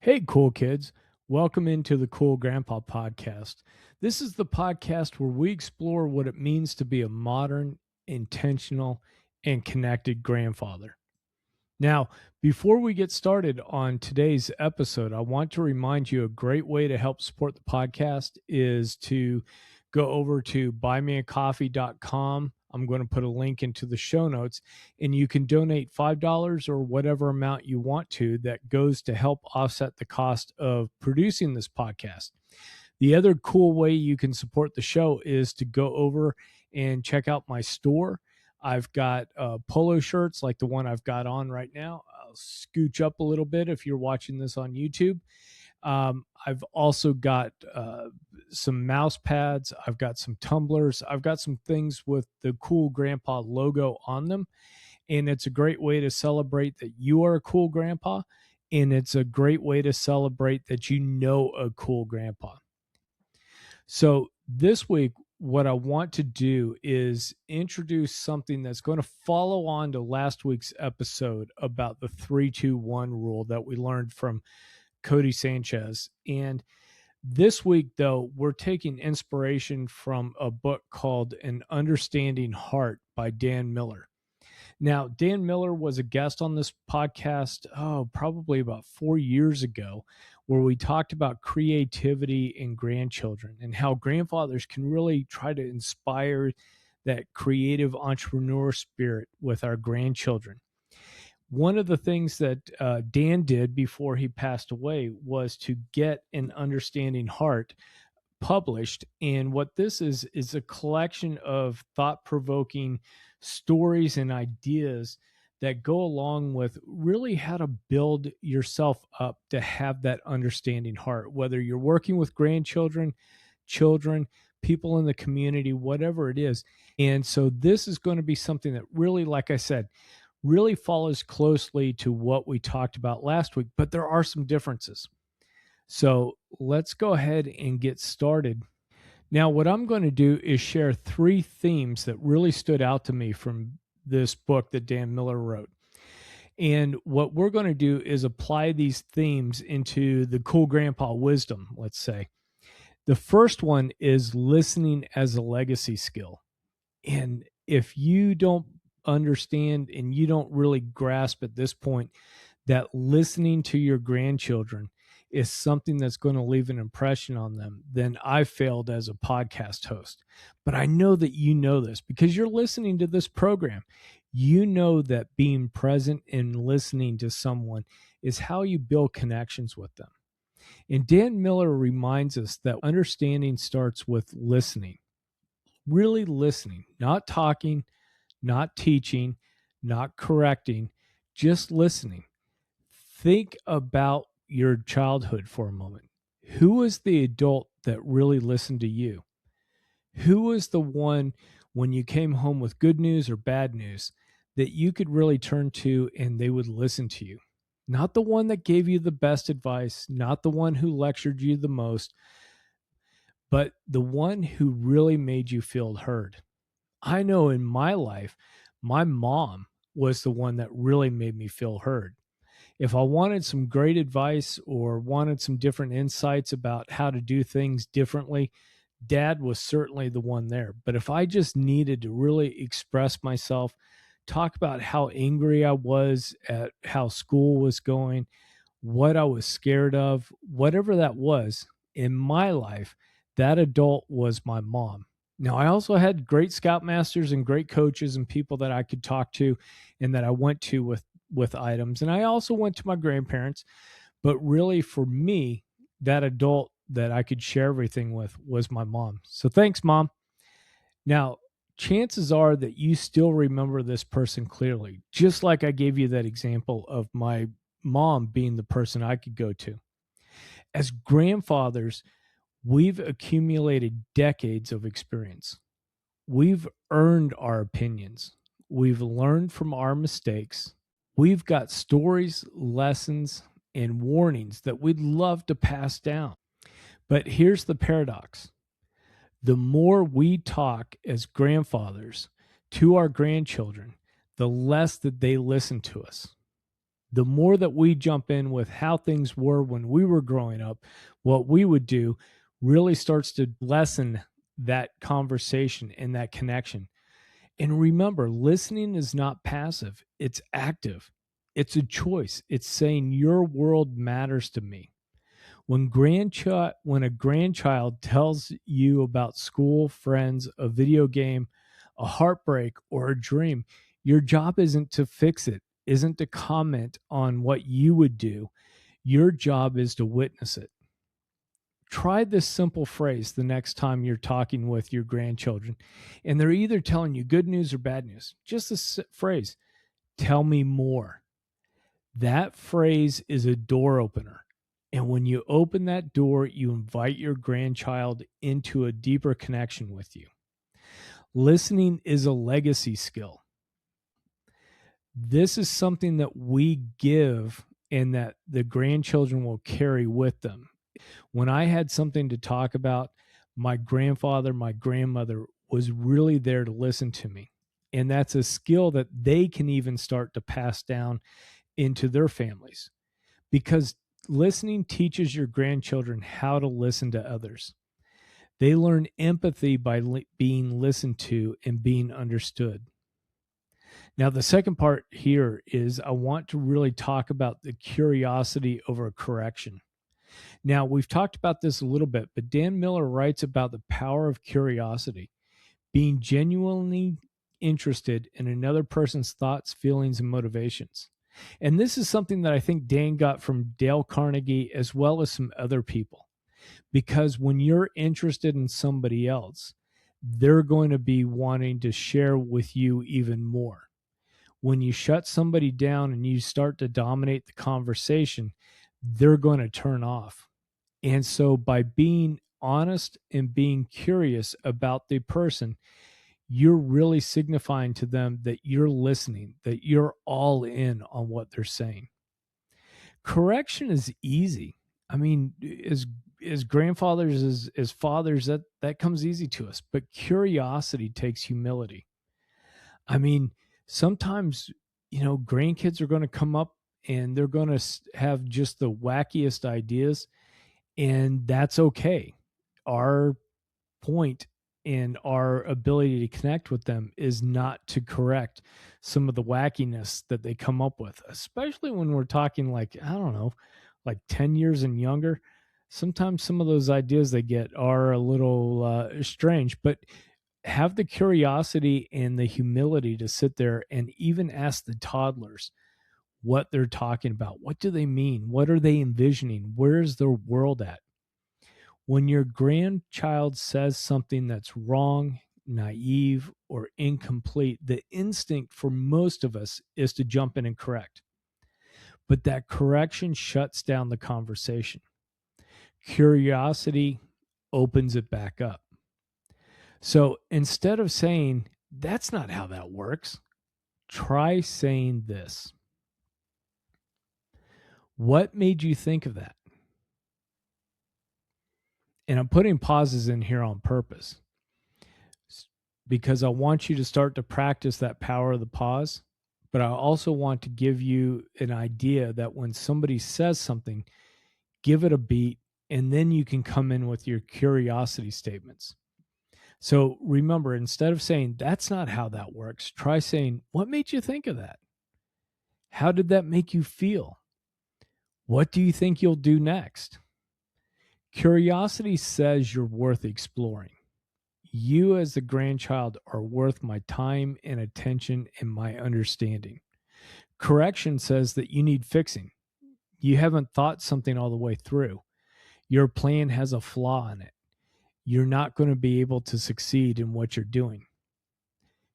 Hey, cool kids. Welcome into the Cool Grandpa podcast. This is the podcast where we explore what it means to be a modern, intentional, and connected grandfather. Now, before we get started on today's episode, I want to remind you a great way to help support the podcast is to go over to buymeacoffee.com. I'm going to put a link into the show notes, and you can donate $5 or whatever amount you want to that goes to help offset the cost of producing this podcast. The other cool way you can support the show is to go over and check out my store. I've got polo shirts like the one I've got on right now. I'll scooch up a little bit if you're watching this on YouTube. I've also got some mouse pads. I've got some tumblers. I've got some things with the Cool Grandpa logo on them. And it's a great way to celebrate that you are a cool grandpa. And it's a great way to celebrate that you know a cool grandpa. So this week, what I want to do is introduce something that's going to follow on to last week's episode about the 3-2-1 rule that we learned from Cody Sanchez. And this week, though, we're taking inspiration from a book called An Understanding Heart by Dan Miller. Now, Dan Miller was a guest on this podcast, probably about 4 years ago, where we talked about creativity in grandchildren and how grandfathers can really try to inspire that creative entrepreneur spirit with our grandchildren. One of the things that Dan did before he passed away was to get An Understanding Heart published. And what this is a collection of thought-provoking stories and ideas that go along with really how to build yourself up to have that understanding heart, whether you're working with grandchildren, children, people in the community, whatever it is. And so this is going to be something that really, like I said, really follows closely to what we talked about last week, but there are some differences. So let's go ahead and get started. Now, what I'm going to do is share 3 themes that really stood out to me from this book that Dan Miller wrote. And what we're going to do is apply these themes into the cool grandpa wisdom, let's say. The first one is listening as a legacy skill. And if you don't understand and you don't really grasp at this point that listening to your grandchildren is something that's going to leave an impression on them, then I failed as a podcast host. But I know that you know this because you're listening to this program. You know that being present and listening to someone is how you build connections with them. And Dan Miller reminds us that understanding starts with listening, really listening, not talking, not teaching, not correcting, just listening. Think about your childhood for a moment. Who was the adult that really listened to you? Who was the one when you came home with good news or bad news that you could really turn to and they would listen to you? Not the one that gave you the best advice, not the one who lectured you the most, but the one who really made you feel heard. I know in my life, my mom was the one that really made me feel heard. If I wanted some great advice or wanted some different insights about how to do things differently, Dad was certainly the one there. But if I just needed to really express myself, talk about how angry I was at how school was going, what I was scared of, whatever that was in my life, that adult was my mom. Now, I also had great scoutmasters and great coaches and people that I could talk to and that I went to with items. And I also went to my grandparents. But really, for me, that adult that I could share everything with was my mom. So thanks, Mom. Now, chances are that you still remember this person clearly, just like I gave you that example of my mom being the person I could go to. As grandfathers, we've accumulated decades of experience. We've earned our opinions. We've learned from our mistakes. We've got stories, lessons, and warnings that we'd love to pass down. But here's the paradox. The more we talk as grandfathers to our grandchildren, the less that they listen to us. The more that we jump in with how things were when we were growing up, what we would do really starts to lessen that conversation and that connection. And remember, listening is not passive, it's active. It's a choice. It's saying your world matters to me. When a grandchild tells you about school, friends, a video game, a heartbreak, or a dream, your job isn't to fix it, isn't to comment on what you would do. Your job is to witness it. Try this simple phrase the next time you're talking with your grandchildren, and they're either telling you good news or bad news. Just this phrase, tell me more. That phrase is a door opener. And when you open that door, you invite your grandchild into a deeper connection with you. Listening is a legacy skill. This is something that we give and that the grandchildren will carry with them. When I had something to talk about, my grandfather, my grandmother was really there to listen to me. And that's a skill that they can even start to pass down into their families, because listening teaches your grandchildren how to listen to others. They learn empathy by being listened to and being understood. Now, the second part here is I want to really talk about the curiosity over correction. Now, we've talked about this a little bit, but Dan Miller writes about the power of curiosity, being genuinely interested in another person's thoughts, feelings, and motivations. And this is something that I think Dan got from Dale Carnegie as well as some other people. Because when you're interested in somebody else, they're going to be wanting to share with you even more. When you shut somebody down and you start to dominate the conversation, they're going to turn off. And so by being honest and being curious about the person, you're really signifying to them that you're listening, that you're all in on what they're saying. Correction is easy. I mean, as grandfathers, as fathers, that comes easy to us. But curiosity takes humility. I mean, sometimes, grandkids are going to come up and they're going to have just the wackiest ideas, and that's okay. Our point and our ability to connect with them is not to correct some of the wackiness that they come up with, especially when we're talking like, I don't know, like 10 years and younger. Sometimes some of those ideas they get are a little strange, but have the curiosity and the humility to sit there and even ask the toddlers what they're talking about. What do they mean? What are they envisioning? Where is their world at? When your grandchild says something that's wrong, naive, or incomplete, the instinct for most of us is to jump in and correct. But that correction shuts down the conversation. Curiosity opens it back up. So instead of saying, that's not how that works, try saying this. What made you think of that? And I'm putting pauses in here on purpose because I want you to start to practice that power of the pause. But I also want to give you an idea that when somebody says something, give it a beat, and then you can come in with your curiosity statements. So remember, instead of saying, that's not how that works, try saying, what made you think of that? How did that make you feel? What do you think you'll do next? Curiosity says you're worth exploring. You as the grandchild are worth my time and attention and my understanding. Correction says that you need fixing. You haven't thought something all the way through. Your plan has a flaw in it. You're not going to be able to succeed in what you're doing.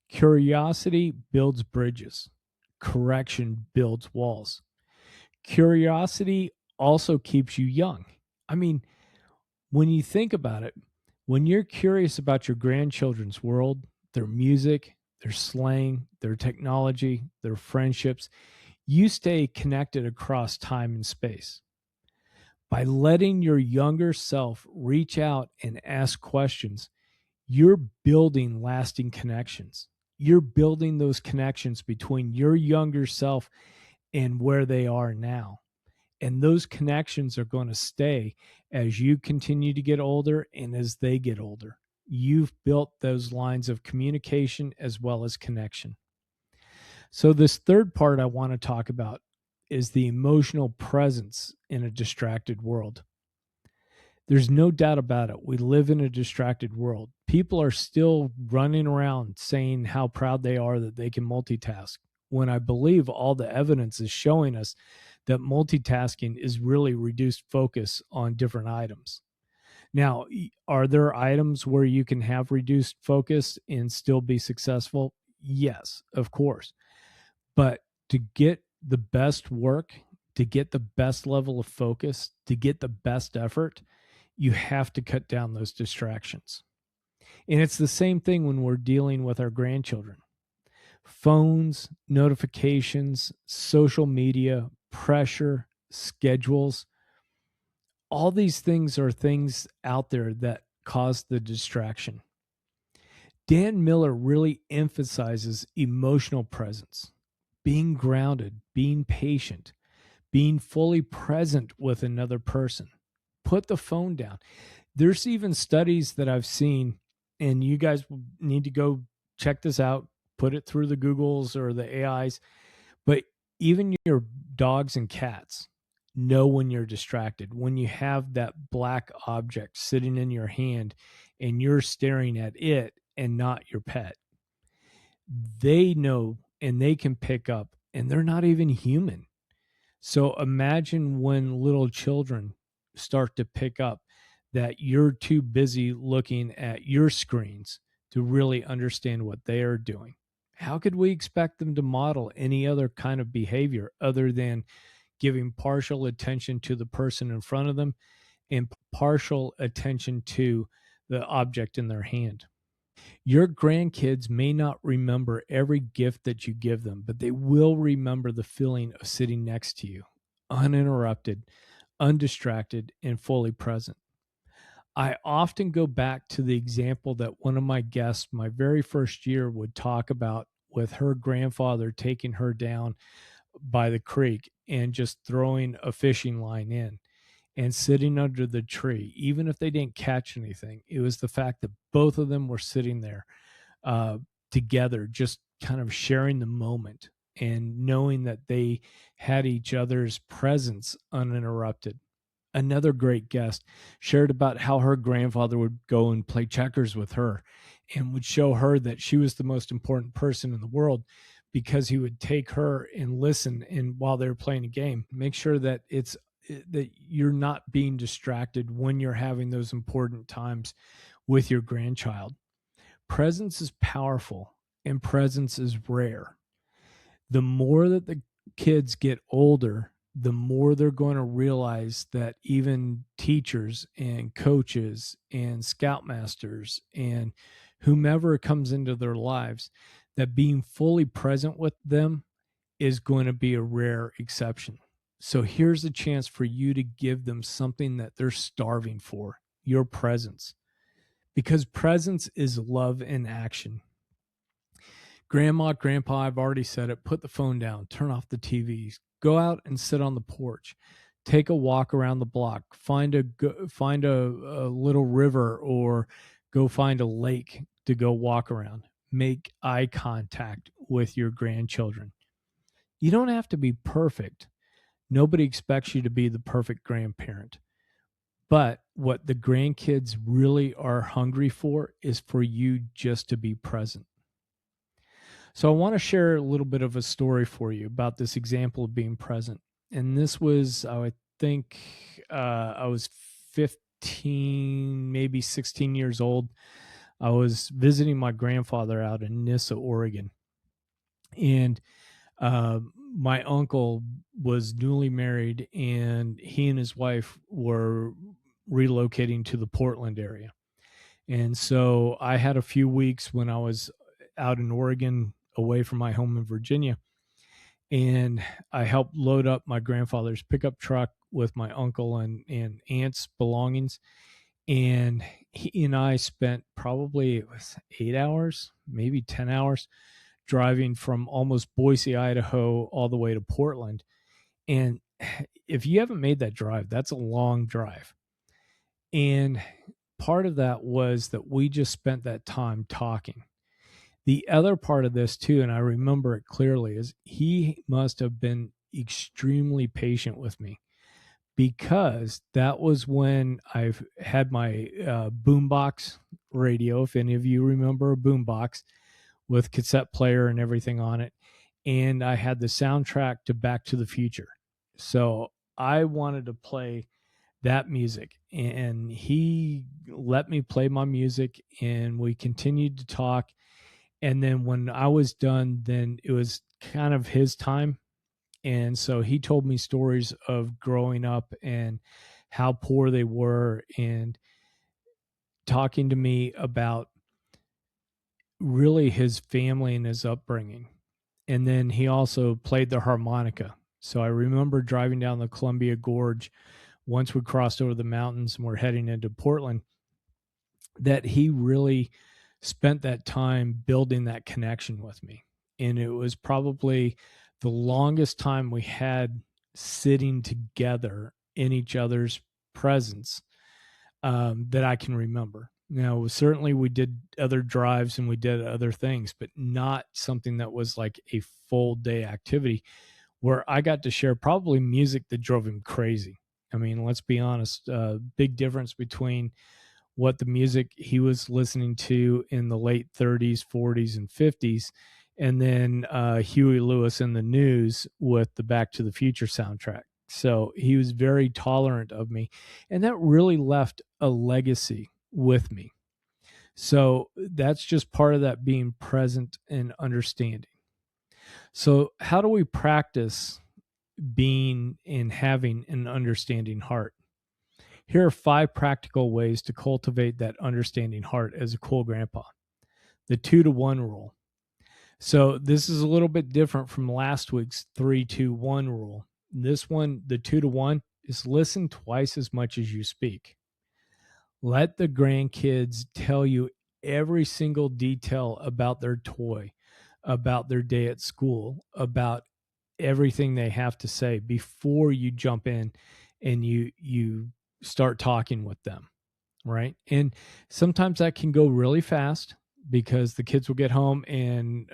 Curiosity builds bridges. Correction builds walls. Curiosity also keeps you young. I mean, when you think about it, when you're curious about your grandchildren's world, their music, their slang, their technology, their friendships, you stay connected across time and space. By letting your younger self reach out and ask questions, you're building lasting connections. You're building those connections between your younger self and where they are now. And those connections are going to stay as you continue to get older and as they get older. You've built those lines of communication as well as connection. So, this third part I want to talk about is the emotional presence in a distracted world. There's no doubt about it. We live in a distracted world. People are still running around saying how proud they are that they can multitask, when I believe all the evidence is showing us that multitasking is really reduced focus on different items. Now, are there items where you can have reduced focus and still be successful? Yes, of course. But to get the best work, to get the best level of focus, to get the best effort, you have to cut down those distractions. And it's the same thing when we're dealing with our grandchildren. Phones, notifications, social media, pressure, schedules, all these things are things out there that cause the distraction. Dan Miller really emphasizes emotional presence, being grounded, being patient, being fully present with another person. Put the phone down. There's even studies that I've seen, and you guys need to go check this out, put it through the Googles or the AIs, but even your dogs and cats know when you're distracted. When you have that black object sitting in your hand and you're staring at it and not your pet, they know and they can pick up, and they're not even human. So imagine when little children start to pick up that you're too busy looking at your screens to really understand what they are doing. How could we expect them to model any other kind of behavior other than giving partial attention to the person in front of them and partial attention to the object in their hand? Your grandkids may not remember every gift that you give them, but they will remember the feeling of sitting next to you, uninterrupted, undistracted, and fully present. I often go back to the example that one of my guests, my very first year, would talk about with her grandfather taking her down by the creek and just throwing a fishing line in and sitting under the tree. Even if they didn't catch anything, it was the fact that both of them were sitting there uh, together, just kind of sharing the moment and knowing that they had each other's presence uninterrupted. Another great guest shared about how her grandfather would go and play checkers with her and would show her that she was the most important person in the world, because he would take her and listen, and while they were playing a game, make sure that you're not being distracted when you're having those important times with your grandchild. Presence is powerful and presence is rare. The more that the kids get older, the more they're going to realize that even teachers and coaches and scoutmasters and whomever comes into their lives, that being fully present with them is going to be a rare exception. So here's a chance for you to give them something that they're starving for: your presence. Because presence is love in action. Grandma, grandpa, I've already said it. Put the phone down, turn off the TVs, go out and sit on the porch, take a walk around the block, find a little river, or go find a lake to go walk around. Make eye contact with your grandchildren. You don't have to be perfect. Nobody expects you to be the perfect grandparent. But what the grandkids really are hungry for is for you just to be present. So I want to share a little bit of a story for you about this example of being present. And this was, I think, I was 15, maybe 16 years old. I was visiting my grandfather out in Nyssa, Oregon. And my uncle was newly married, and he and his wife were relocating to the Portland area. And so I had a few weeks when I was out in Oregon, away from my home in Virginia, and I helped load up my grandfather's pickup truck with my uncle and aunt's belongings. And he and I spent probably, it was 8 hours, maybe 10 hours, driving from almost Boise, Idaho, all the way to Portland. And if you haven't made that drive, that's a long drive. And part of that was that we just spent that time talking. The other part of this, too, and I remember it clearly, is he must have been extremely patient with me, because that was when I've had my boombox radio, if any of you remember a boombox with cassette player and everything on it. And I had the soundtrack to Back to the Future. So I wanted to play that music, and he let me play my music, and we continued to talk. And then when I was done, then it was kind of his time. And so he told me stories of growing up and how poor they were, and talking to me about really his family and his upbringing. And then he also played the harmonica. So I remember driving down the Columbia Gorge once we crossed over the mountains and we're heading into Portland, that he really spent that time building that connection with me. And it was probably the longest time we had sitting together in each other's presence that I can remember. Now, certainly we did other drives and we did other things, but not something that was like a full day activity where I got to share probably music that drove him crazy. I mean, let's be honest, big difference between what the music he was listening to in the late 30s, 40s, and 50s, and then Huey Lewis and the News with the Back to the Future soundtrack. So he was very tolerant of me, and that really left a legacy with me. So that's just part of that being present and understanding. So how do we practice being and having an understanding heart? Here are 5 practical ways to cultivate that understanding heart as a cool grandpa. The 2-to-1 rule. So this is a little bit different from last week's 3-2-1 rule. This one, the 2-to-1, is listen twice as much as you speak. Let the grandkids tell you every single detail about their toy, about their day at school, about everything they have to say before you jump in and you start talking with them, right? And sometimes that can go really fast because the kids will get home, and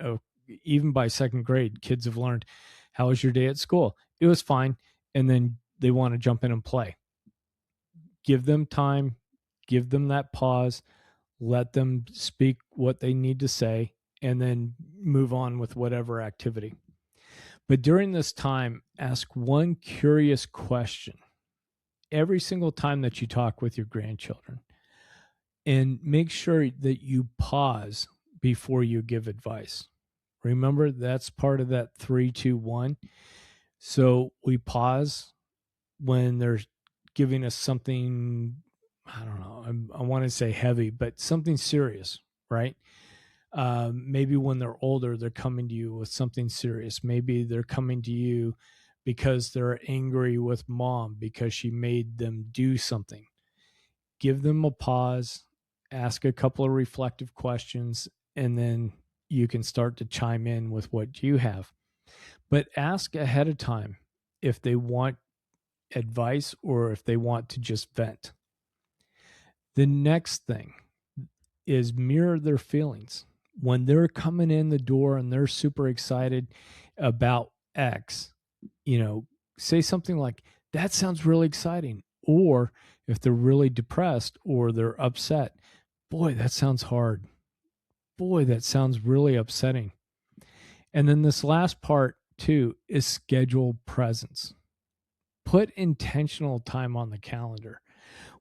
even by second grade, kids have learned, how was your day at school? It was fine. And then they want to jump in and play. Give them time, give them that pause, let them speak what they need to say, and then move on with whatever activity. But during this time, ask one curious question every single time that you talk with your grandchildren, and make sure that you pause before you give advice. Remember, that's part of that 3-2-1. So we pause when they're giving us something, I don't know, I want to say heavy, but something serious, right? Maybe when they're older, they're coming to you with something serious. Maybe they're coming to you because they're angry with mom because she made them do something. Give them a pause, ask a couple of reflective questions, and then you can start to chime in with what you have. But ask ahead of time if they want advice or if they want to just vent. The next thing is mirror their feelings. When they're coming in the door and they're super excited about X, say something like, that sounds really exciting. Or if they're really depressed or they're upset, boy, that sounds hard. Boy, that sounds really upsetting. And then this last part too is schedule presence. Put intentional time on the calendar.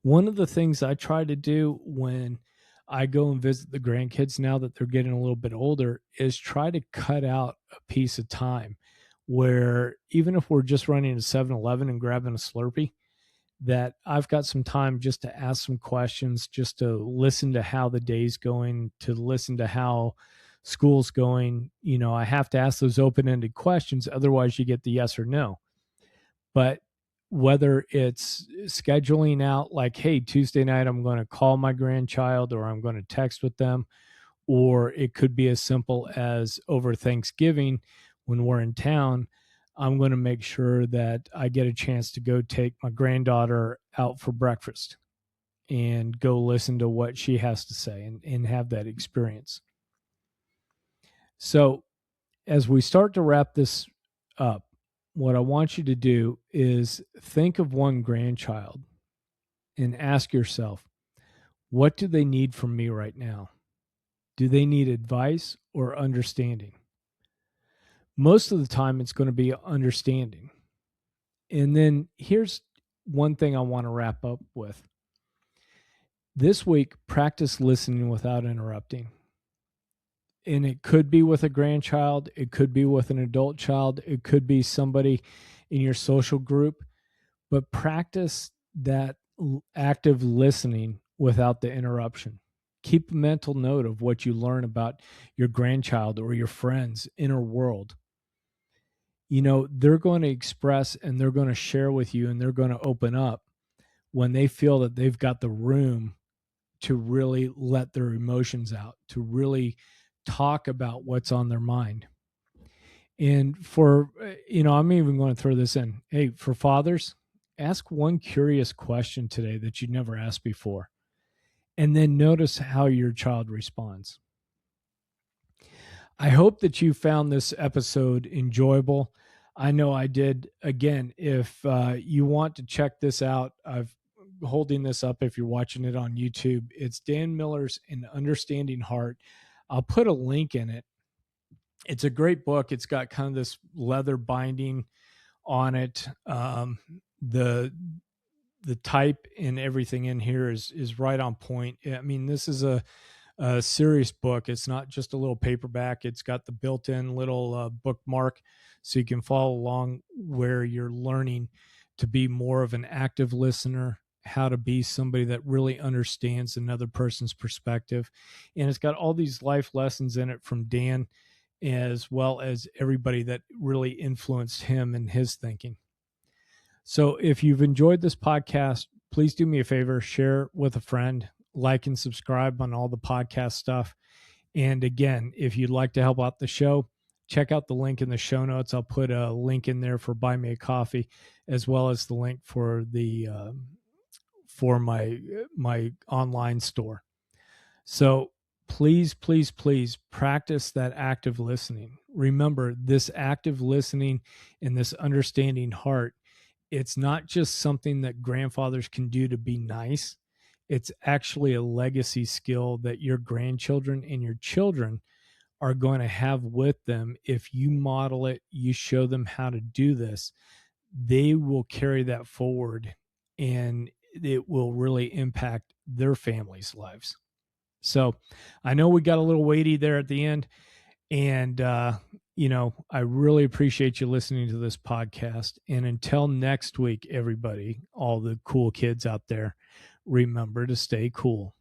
One of the things I try to do when I go and visit the grandkids now that they're getting a little bit older is try to cut out a piece of time where even if we're just running to 7-Eleven and grabbing a Slurpee, that I've got some time just to ask some questions, just to listen to how the day's going, to listen to how school's going. I have to ask those open-ended questions. Otherwise you get the yes or no. But whether it's scheduling out like, hey, Tuesday night, I'm going to call my grandchild or I'm going to text with them, or it could be as simple as over Thanksgiving when we're in town, I'm going to make sure that I get a chance to go take my granddaughter out for breakfast and go listen to what she has to say and have that experience. So, as we start to wrap this up, what I want you to do is think of one grandchild and ask yourself, what do they need from me right now? Do they need advice or understanding? Most of the time, it's going to be understanding. And then here's one thing I want to wrap up with. This week, practice listening without interrupting. And it could be with a grandchild, it could be with an adult child, it could be somebody in your social group, but practice that active listening without the interruption. Keep a mental note of what you learn about your grandchild or your friend's inner world. You know, they're going to express and they're going to share with you and they're going to open up when they feel that they've got the room to really let their emotions out, to really talk about what's on their mind. And for, I'm even going to throw this in. Hey, for fathers, ask one curious question today that you never asked before, and then notice how your child responds. I hope that you found this episode enjoyable. I know I did. Again, if you want to check this out, I've holding this up if you're watching it on YouTube. It's Dan Miller's An Understanding Heart. I'll put a link in it. It's a great book. It's got kind of this leather binding on it. The type and everything in here is right on point. I mean, this is a serious book. It's not just a little paperback. It's got the built-in little bookmark so you can follow along where you're learning to be more of an active listener, how to be somebody that really understands another person's perspective. And it's got all these life lessons in it from Dan, as well as everybody that really influenced him and his thinking. So if you've enjoyed this podcast, please do me a favor, share with a friend, like and subscribe on all the podcast stuff. And again, if you'd like to help out the show, check out the link in the show notes. I'll put a link in there for Buy Me a Coffee, as well as the link for the for my online store. So please, please, please practice that active listening. Remember, this active listening and this understanding heart, it's not just something that grandfathers can do to be nice. It's actually a legacy skill that your grandchildren and your children are going to have with them. If you model it, you show them how to do this, they will carry that forward and it will really impact their families' lives. So I know we got a little weighty there at the end. And, I really appreciate you listening to this podcast. And until next week, everybody, all the cool kids out there, remember to stay cool.